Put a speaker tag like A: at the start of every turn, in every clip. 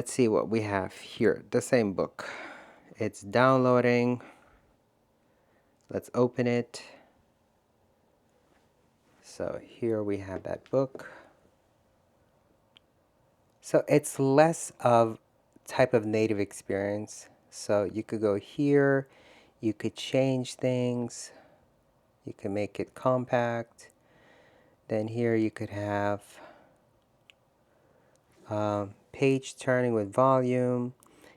A: Let's see what we have here. The same book. It's downloading. Let's open it. So here we have that book. So it's less of type of native experience. So you could go here, you could change things, you can make it compact. Then here you could have page turning with volume.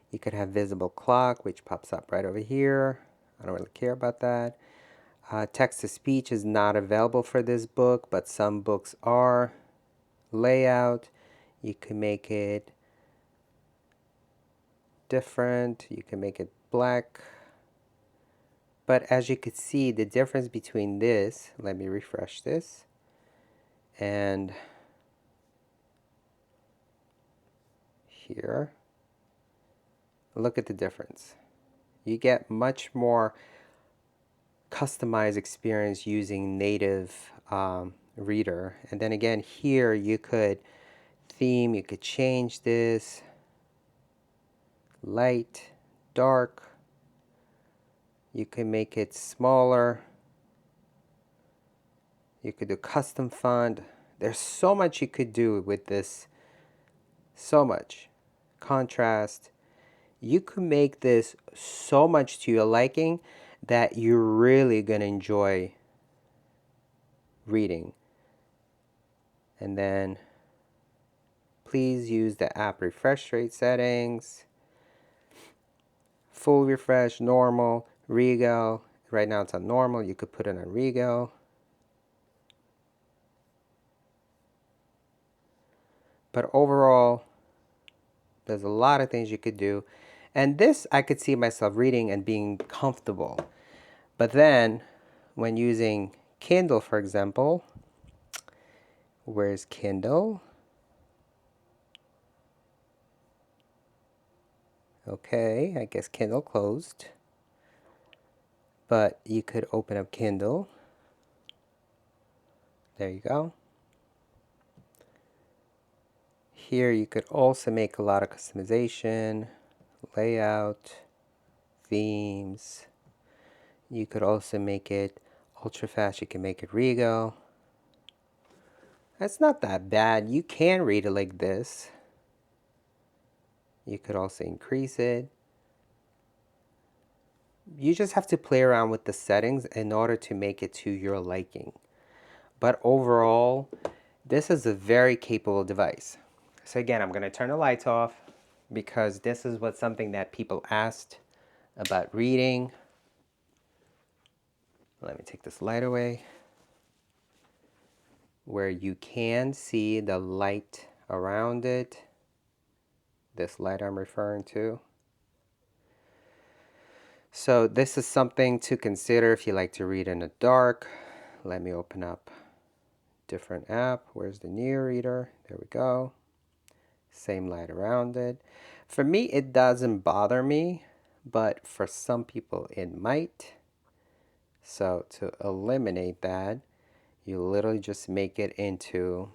A: You could have visible clock, which pops up right over here. I don't really care about that. Text to speech is not available for this book, but some books are. Layout, you can make it different. You can make it black. But as you can see, the difference between this, let me refresh this, and here, look at the difference. You get much more customized experience using native reader. And then again, here you could theme, you could change this, light, dark. You can make it smaller. You could do custom font. There's so much you could do with this. So much. Contrast. You could make this so much to your liking that you're really going to enjoy reading. And then please use the app refresh rate settings. Full refresh, normal, regal. Right now it's on normal. You could put it on regal. But overall, there's a lot of things you could do. And this I could see myself reading and being comfortable. But then when using Kindle, for example, where's Kindle? Okay, I guess Kindle closed. But you could open up Kindle. There you go. Here you could also make a lot of customization, layout, themes. You could also make it ultra fast. You can make it regal. That's not that bad. You can read it like this. You could also increase it. You just have to play around with the settings in order to make it to your liking. But overall, this is a very capable device. So again, I'm going to turn the lights off because this is what something that people asked about reading. Let me take this light away. Where you can see the light around it. This light I'm referring to. So this is something to consider if you like to read in the dark. Let me open up different app. Where's the new reader? There we go. Same light around it. For me, it doesn't bother me, but for some people it might. So to eliminate that, you literally just make it into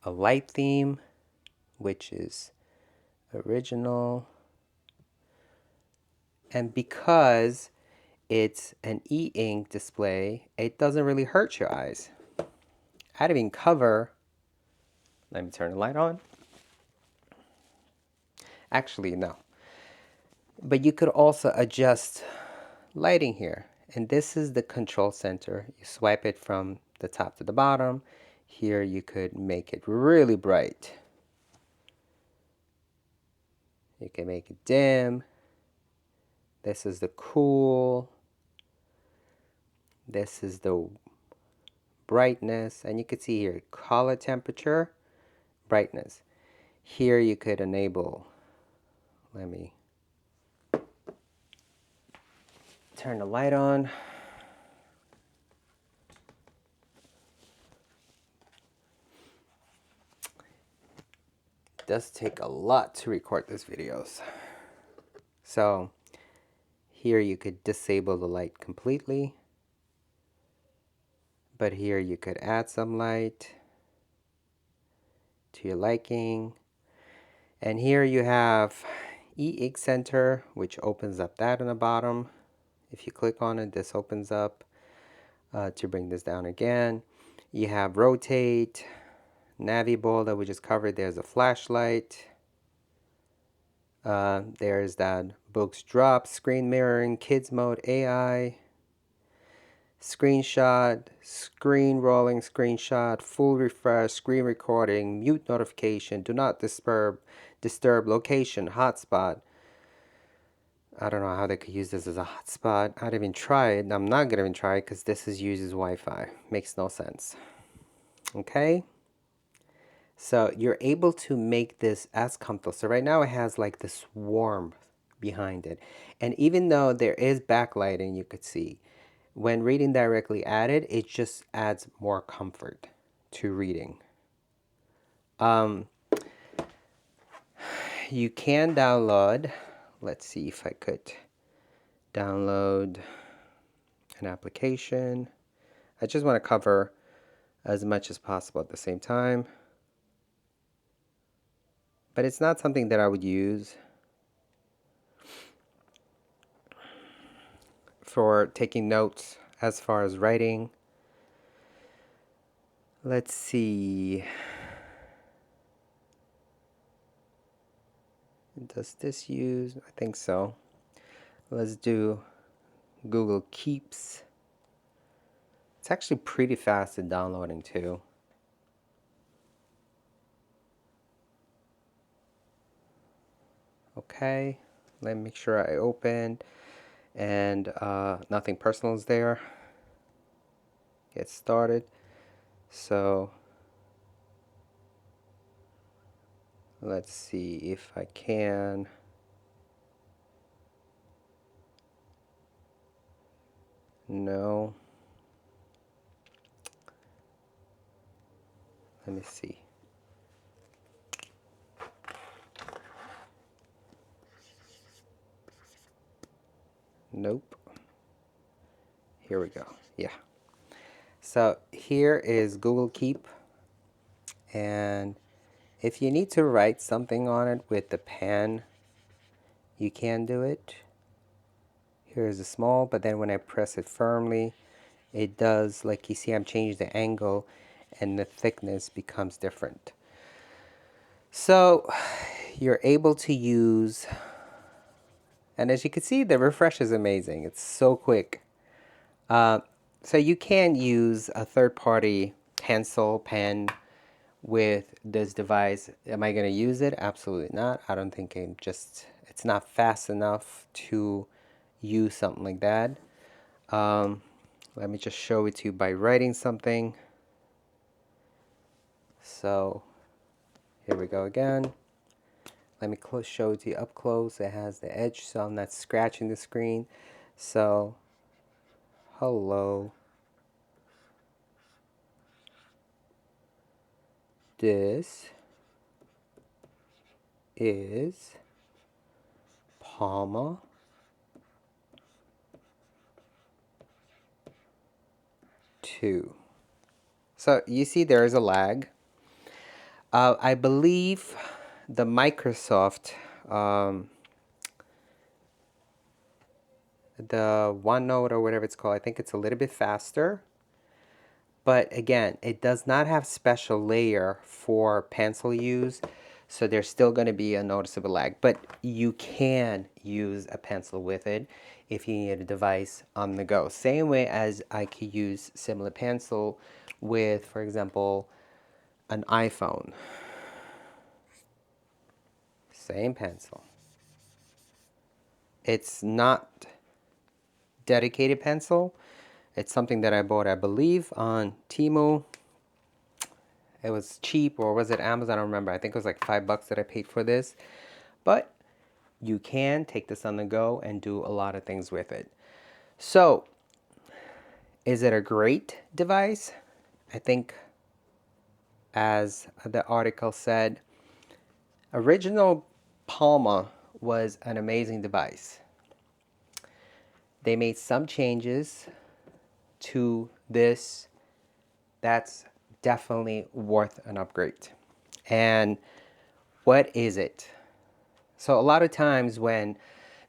A: a light theme, which is original. And because it's an e-ink display, it doesn't really hurt your eyes. I'd even cover, let me turn the light on. Actually, no. But you could also adjust lighting here. And this is the control center. You swipe it from the top to the bottom. Here you could make it really bright. You can make it dim. This is the cool. This is the brightness. And you can see here, color temperature, brightness. Here you could enable, let me turn the light on. It does take a lot to record these videos. So here you could disable the light completely. But here you could add some light to your liking. And here you have e-ink center, which opens up that in the bottom. If you click on it, this opens up to bring this down again. You have rotate, Naviball that we just covered. There's a flashlight. There's that Boox drop, screen mirroring, kids mode, AI, screenshot, screen rolling screenshot, full refresh, screen recording, mute notification, do not disturb location, hotspot. I don't know how they could use this as a hotspot. I'd even try it. I'm not gonna even try it because this uses Wi-Fi. Makes no sense. Okay. So you're able to make this as comfortable. So right now it has like this warmth behind it. And even though there is backlighting, you could see, when reading directly at it, it just adds more comfort to reading. You can download, let's see if I could download an application. I just want to cover as much as possible at the same time. But it's not something that I would use for taking notes as far as writing. Let's see. Does this use? I think so. Let's do Google Keeps. It's actually pretty fast at downloading too. Okay, let me make sure I open and nothing personal is there. Get started. So let's see if I can. No. Let me see. Nope. Here we go. Yeah. So here is Google Keep. And if you need to write something on it with the pen, you can do it. Here's a small, but then when I press it firmly, it does, like you see, I'm changing the angle and the thickness becomes different. So you're able to use, and as you can see, the refresh is amazing. It's so quick. So you can use a third-party pencil, pen with this device. Am I going to use it? Absolutely not. I don't think it's not fast enough to use something like that. Let me just show it to you by writing something. So here we go again. Let me show it to you up close. It has the edge, so I'm not scratching the screen. So, hello. This is Palma 2. So you see there is a lag. I believe the Microsoft, the OneNote or whatever it's called, I think it's a little bit faster. But again, it does not have special layer for pencil use, so there's still going to be a noticeable lag. But you can use a pencil with it if you need a device on the go. Same way as I could use similar pencil with, for example, an iPhone. Same pencil. It's not dedicated pencil. It's something that I bought, I believe, on Temu. It was cheap, or was it Amazon? I don't remember. I think it was like $5 that I paid for this. But you can take this on the go and do a lot of things with it. So, is it a great device? I think, as the article said, original Palma was an amazing device. They made some changes to this. That's definitely worth an upgrade. And What is it? So a lot of times when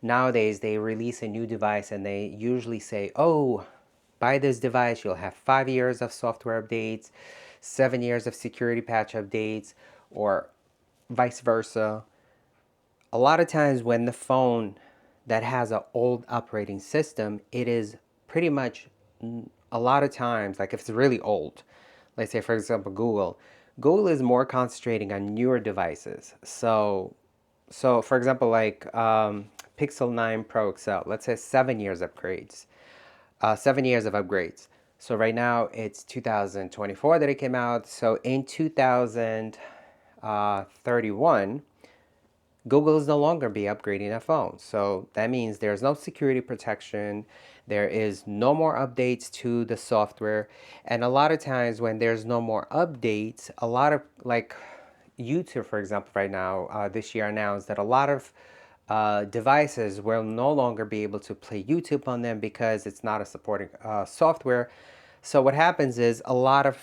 A: nowadays they release a new device and they usually say, oh, buy this device, you'll have 5 years of software updates, 7 years of security patch updates, or vice versa. A lot of times when the phone that has an old operating system, it is pretty much a lot of times, like if it's really old, let's say for example Google is more concentrating on newer devices. So for example, like Pixel 9 Pro XL, let's say 7 years upgrades, 7 years of upgrades. So right now it's 2024 that it came out. So in 2031, Google is no longer be upgrading a phone. So that means there's no security protection. There is no more updates to the software. And a lot of times when there's no more updates, a lot of like YouTube, for example, right now, this year announced that a lot of devices will no longer be able to play YouTube on them because it's not a supporting software. So what happens is a lot of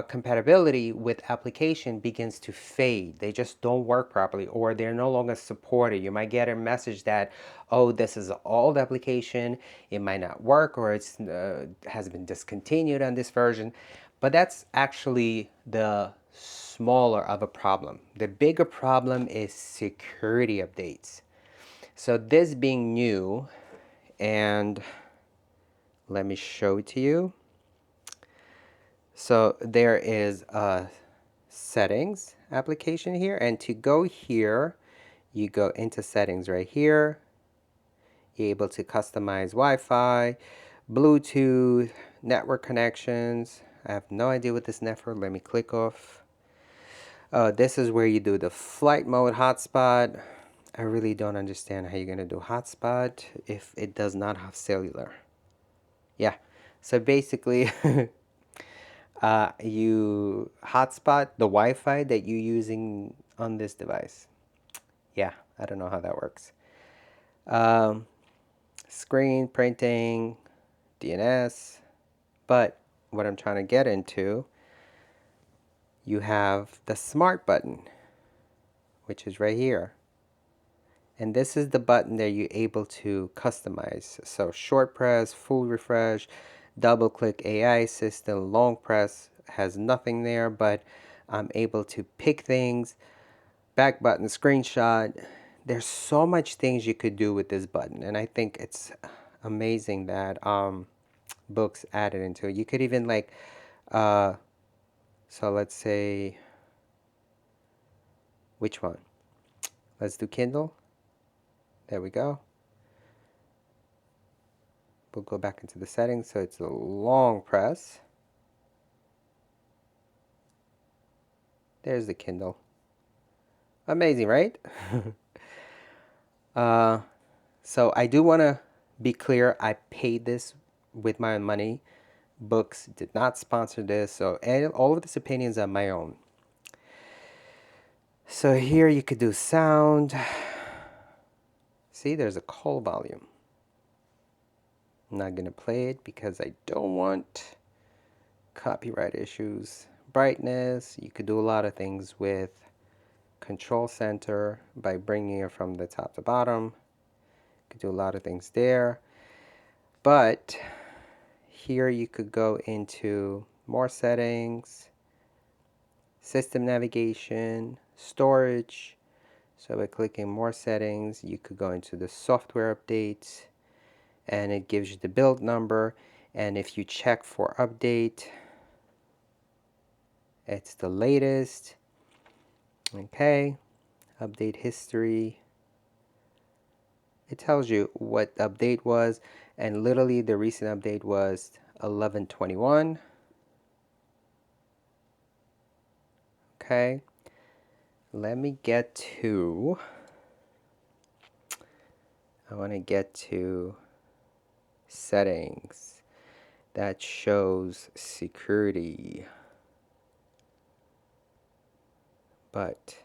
A: compatibility with application begins to fade. They just don't work properly, or they're no longer supported. You might get a message that, oh, this is an old application, it might not work, or it's has been discontinued on this version. But that's actually the smaller of a problem. The bigger problem is security updates. So this being new, and let me show it to you. So there is a settings application here, and to go here, you go into settings right here. You're able to customize Wi-Fi, Bluetooth, network connections. I have no idea what this network. Let me click off. This is where you do the flight mode hotspot. I really don't understand how you're gonna do hotspot if it does not have cellular. Yeah, so basically you hotspot the Wi-Fi that you're using on this device. Yeah, I don't know how that works. Um, Screen printing, DNS, but what I'm trying to get into, you have the smart button, which is right here. And this is the button that you're able to customize. So short press, full refresh, double click AI assistant, long press has nothing there, but I'm able to pick things, back button, screenshot. There's so much things you could do with this button, and I think it's amazing that Boox added into it. You could even like, so let's say, which one? Let's do Kindle. There we go. We'll go back into the settings, so it's a long press. There's the Kindle. Amazing, right? So I do want to be clear, I paid this with my own money. Boox did not sponsor this, so all of these opinions are my own. So here you could do sound. See, there's a call volume. I'm not going to play it because I don't want copyright issues. Brightness, you could do a lot of things with control center by bringing it from the top to bottom. You could do a lot of things there. But here you could go into more settings, system navigation, storage. So by clicking more settings, you could go into the software updates, and it gives you the build number. And if you check for update, it's the latest. Okay, update history. It tells you what update was, and literally the recent update was 11/21. Okay, let me get to, I want to get to settings that shows security. But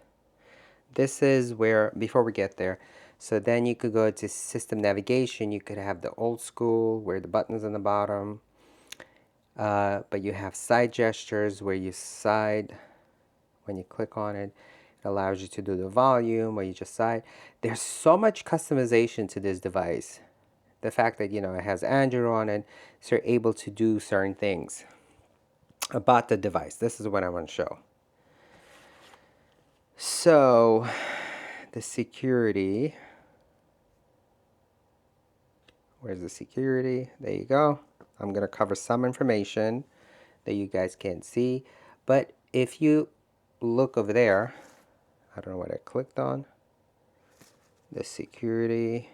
A: this is where, before we get there, so then you could go to system navigation. You could have the old school where the buttons on the bottom, but you have side gestures where you side when you click on it. It allows you to do the volume or you just side. There's so much customization to this device. The fact that, it has Android on it, so you're able to do certain things about the device. This is what I want to show. So, the security. Where's the security? There you go. I'm going to cover some information that you guys can't see. But if you look over there, I don't know what I clicked on. The security.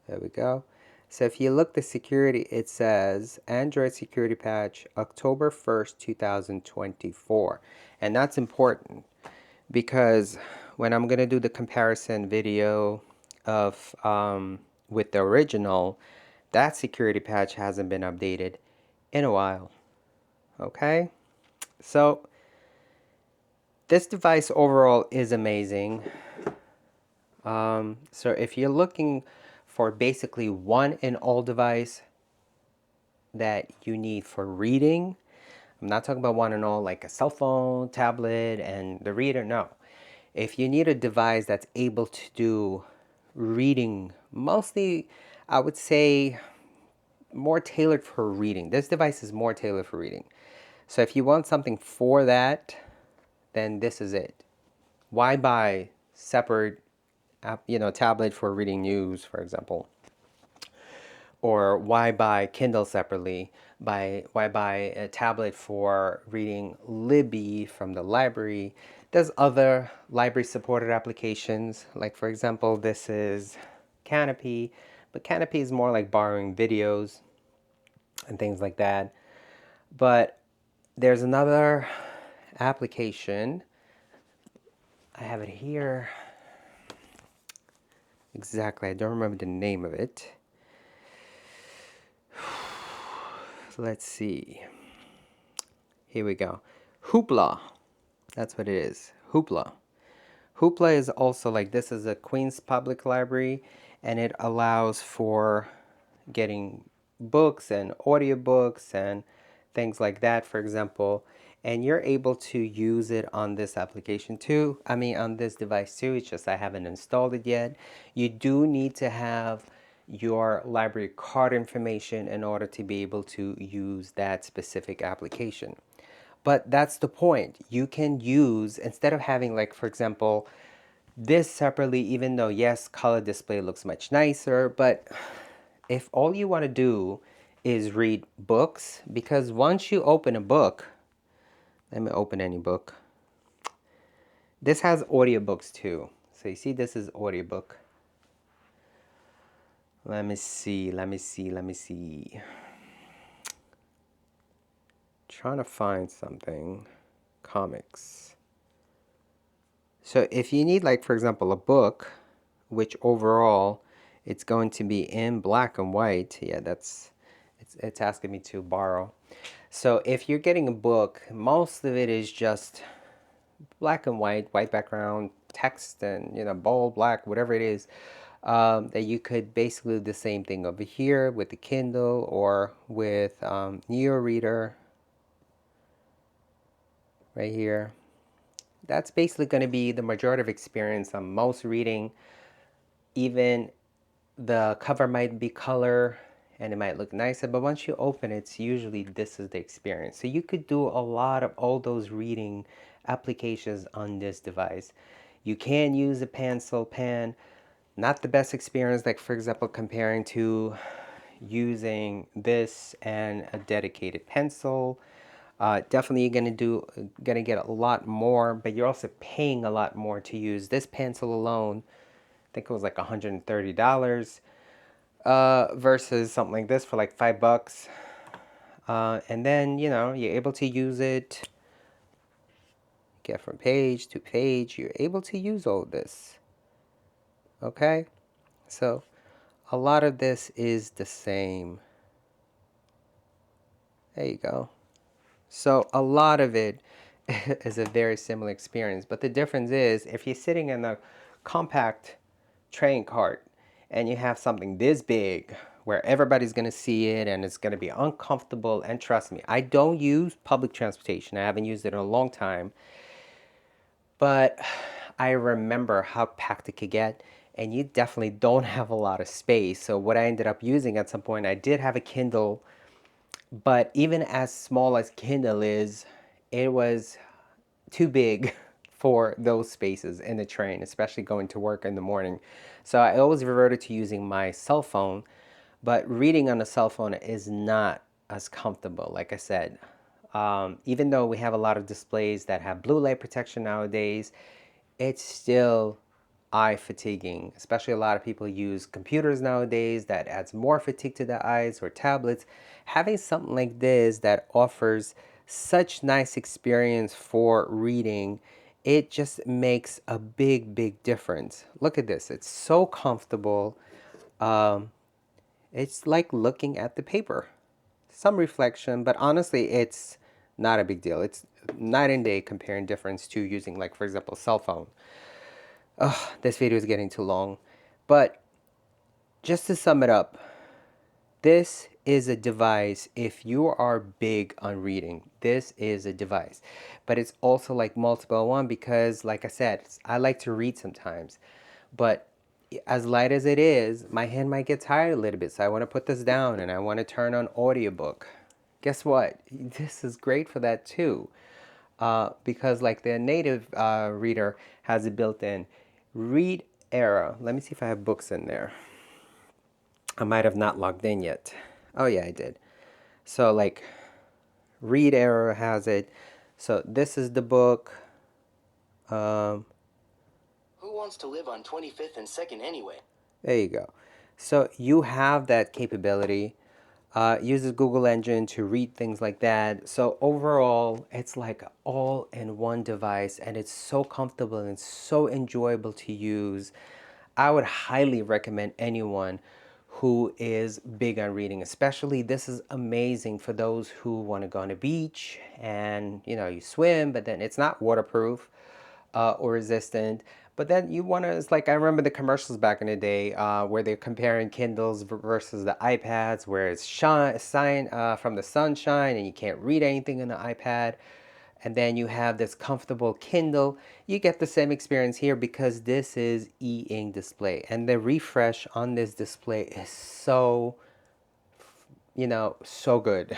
A: There we go. So if you look the security, it says Android security patch October 1st, 2024. And that's important because when I'm going to do the comparison video of with the original, that security patch hasn't been updated in a while. Okay? So this device overall is amazing. So if you're looking for basically one and all device that you need for reading, I'm not talking about one and all like a cell phone, tablet, and the reader. No. If you need a device that's able to do reading, mostly, I would say more tailored for reading. This device is more tailored for reading. So if you want something for that, then this is it. Why buy separate tablet for reading news, for example? Or why buy Kindle separately? Why buy a tablet for reading Libby from the library? There's other library supported applications. Like for example, this is Canopy, but Canopy is more like borrowing videos and things like that. But there's another application. I have it here. Exactly, I don't remember the name of it. Let's see. Here we go. Hoopla. That's what it is. Hoopla. Hoopla is also like, this is a Queens Public Library, and it allows for getting books and audiobooks and things like that, for example. And you're able to use it on this application too. I mean, on this device too. It's just I haven't installed it yet. You do need to have your library card information in order to be able to use that specific application. But that's the point. You can use, instead of having like, for example, this separately, even though yes, color display looks much nicer, but if all you want to do is read books, because once you open a book, let me open any book. This has audiobooks too. So you see this is audiobook. Let me see. Trying to find something. Comics. So if you need, like, for example, a book, which overall it's going to be in black and white. Yeah, it's asking me to borrow. So if you're getting a book, most of it is just black and white background, text, and bold, black, whatever it is. That you could basically do the same thing over here with the Kindle or with Neo Reader right here. That's basically going to be the majority of experience on most reading. Even the cover might be color and it might look nicer, but once you open it, it's usually this is the experience. So you could do a lot of all those reading applications on this device. You can use a pencil pen. Not the best experience, like for example, comparing to using this and a dedicated pencil. Definitely you're gonna get a lot more, but you're also paying a lot more to use this pencil alone. I think it was like $130 versus something like this for like $5. And then you're able to use it, get from page to page. You're able to use all this. Okay, so a lot of this is the same. There you go. So a lot of it is a very similar experience, but the difference is if you're sitting in a compact train cart and you have something this big where everybody's going to see it and it's going to be uncomfortable, and trust me, I don't use public transportation. I haven't used it in a long time. But I remember how packed it could get, and you definitely don't have a lot of space. So what I ended up using at some point, I did have a Kindle, but even as small as Kindle is, it was too big for those spaces in the train, especially going to work in the morning. So I always reverted to using my cell phone, but reading on a cell phone is not as comfortable. Like I said, even though we have a lot of displays that have blue light protection nowadays, it's still eye fatiguing, especially a lot of people use computers nowadays that adds more fatigue to the eyes, or tablets. Having something like this that offers such nice experience for reading, it just makes a big difference. Look at this, it's so comfortable. It's like looking at the paper, some reflection, but honestly it's not a big deal. It's night and day comparing difference to using, like, for example, cell phone. Ugh, this video is getting too long. But just to sum it up, this is a device. If you are big on reading, this is a device. But it's also like multiple one because, like I said, I like to read sometimes. But as light as it is, my hand might get tired a little bit. So I want to put this down and I want to turn on audiobook. Guess what? This is great for that too. Because like the native reader has it built in. Read era. Let me see if I have books in there. I might have not logged in yet. Oh yeah, I did. So like read era has it. So this is the book. Who
B: wants to live on 25th and 2nd anyway?
A: There you go. So you have that capability. Uses Google Engine to read things like that. So overall, it's like all in one device, and it's so comfortable and it's so enjoyable to use. I would highly recommend anyone who is big on reading, especially this is amazing for those who want to go on the beach and you swim, but then it's not waterproof or resistant. But then you want to, it's like I remember the commercials back in the day where they're comparing Kindles versus the iPads, where it's shine from the sunshine and you can't read anything in the iPad. And then you have this comfortable Kindle. You get the same experience here because this is e-ink display. And the refresh on this display is so, so good.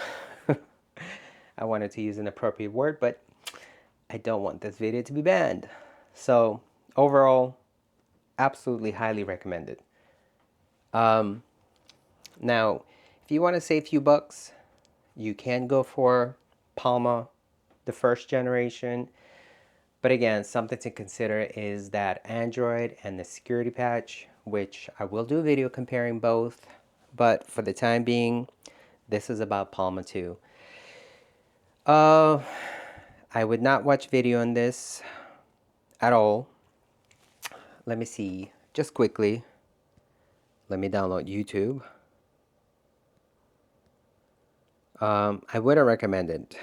A: I wanted to use an appropriate word, but I don't want this video to be banned. So overall, absolutely highly recommended. Now, if you want to save a few bucks, you can go for Palma, the first generation. But again, something to consider is that Android and the security patch, which I will do a video comparing both. But for the time being, this is about Palma 2. I would not watch video on this at all. Let me see, just quickly. Let me download YouTube. I wouldn't recommend it.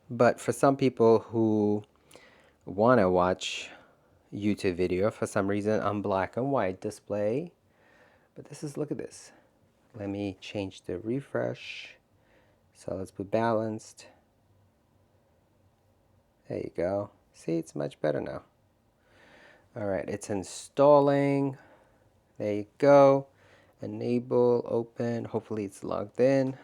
A: But for some people who want to watch YouTube video for some reason on black and white display, but this is, look at this. Let me change the refresh. So let's put balanced. There you go. See, it's much better now. All right, it's installing. There you go. Enable, open. Hopefully it's logged in.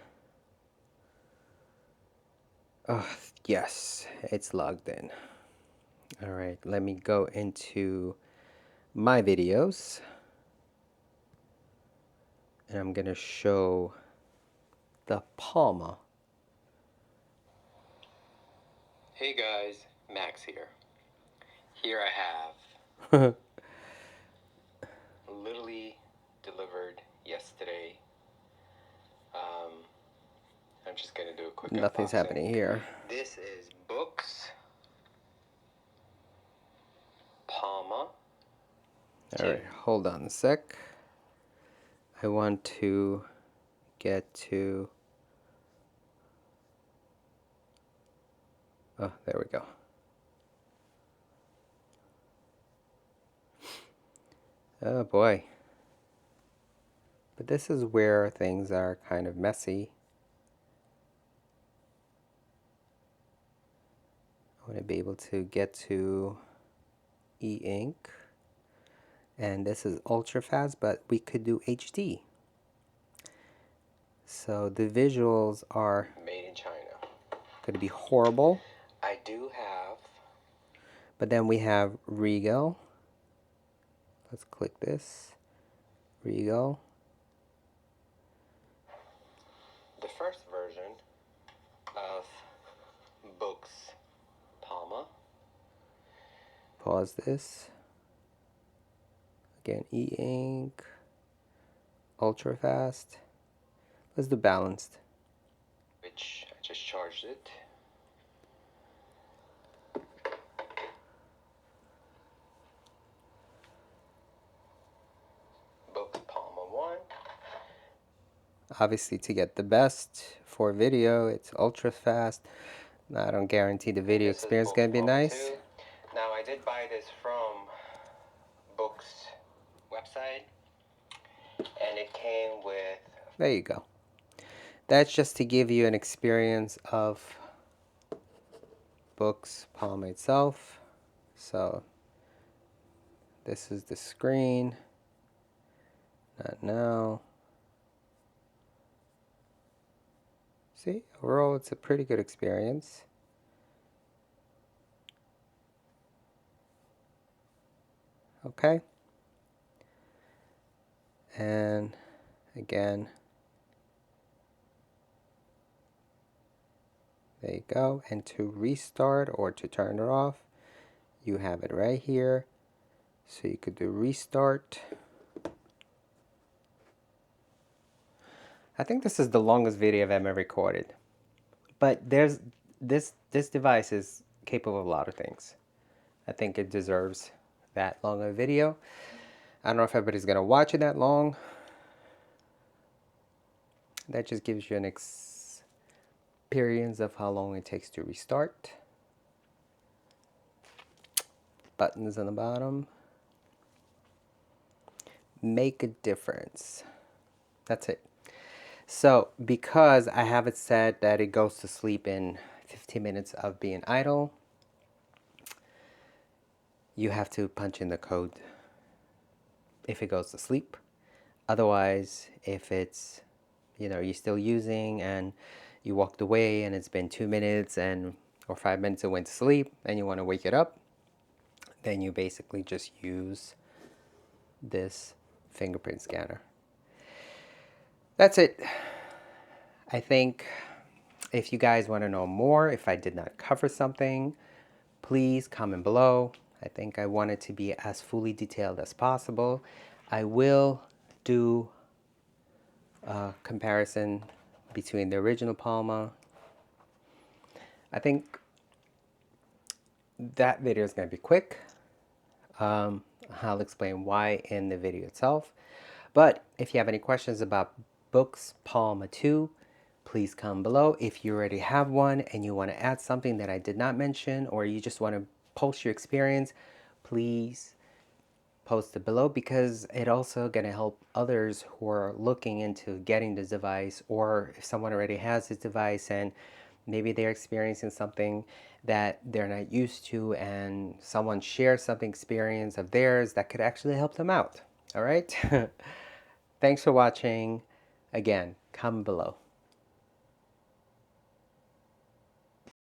A: Oh, yes, it's logged in. All right, let me go into my videos. And I'm going to show the Palma.
B: Hey guys, Max here. Here I have literally delivered yesterday. I'm just gonna do a quick
A: Nothing's
B: unboxing.
A: happening here.
B: This is Boox Palma.
A: All right, hold on a sec. I want to get to... Oh, there we go. Oh boy. But this is where things are kind of messy. I want to be able to get to e-ink. And this is ultra fast, but we could do HD. So the visuals are
B: Made in China.
A: going to be horrible.
B: I do have.
A: But then we have Regal. Let's click this. Regal.
B: The first version of Boox Palma.
A: Pause this. Again, e-ink. Ultra fast. Let's do balanced.
B: Which I just charged it. Boox Palma 1.
A: Obviously, to get the best for video, it's ultra fast. I don't guarantee the video experience is going to be nice.
B: 2. Now, I did buy this from Boox website, and it came with...
A: There you go. That's just to give you an experience of Boox Palma itself. So this is the screen. Not now. See, overall it's a pretty good experience. Okay. And again, there you go. And to restart or to turn it off, you have it right here. So you could do restart. I think this is the longest video I've ever recorded. But there's this device is capable of a lot of things. I think it deserves that long of a video. I don't know if everybody's gonna watch it that long. That just gives you an experience of how long it takes to restart. Buttons on the bottom. Make a difference. That's it. So because I have it set that it goes to sleep in 15 minutes of being idle, you have to punch in the code if it goes to sleep. Otherwise, if it's, you're still using and you walked away and it's been 2 minutes or 5 minutes it went to sleep and you want to wake it up, then you basically just use this fingerprint scanner. That's it. I think if you guys want to know more, if I did not cover something, please comment below. I think I want it to be as fully detailed as possible. I will do a comparison between the original Palma. I think that video is going to be quick. I'll explain why in the video itself. But if you have any questions about Boox Palma 2, please comment below. If you already have one and you want to add something that I did not mention, or you just want to post your experience, please post it below, because it also going to help others who are looking into getting this device, or if someone already has this device and maybe they're experiencing something that they're not used to, and someone shares something experience of theirs that could actually help them out. All right. Thanks for watching. Again, comment below.